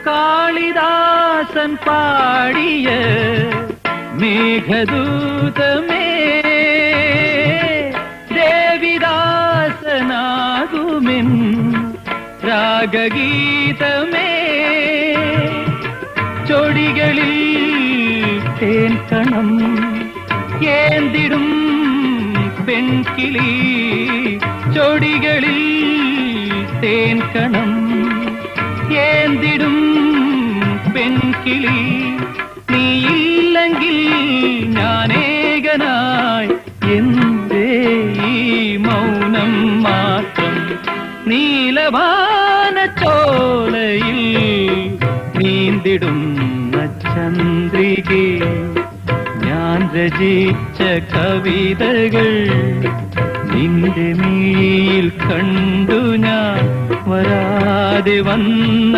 കാളിദാസൻ പാടിയ മേഘദൂതമേ, ദേവിദാസനാകുമെൻ രാഗഗീതമേ, ചൊടികളിൽ തേൻ കണം ഏന്തിടും പെൺകിളി, ചൊടികളിൽ തേൻ കണം ഏന്തിടും പെൺകിളി, നീയില്ലെങ്കിൽ ഞാനേകനായി എന്തേ ഈ മൗനം മാത്രം. നീലവാന ചോലയിൽ നീന്തിടുന്ന ചന്ദ്രികേ, ഞാൻ രചിച്ച കവിതകൾ നിന്റെ മിഴിയിൽ കണ്ടു ഞാൻ, വരാതെ വന്ന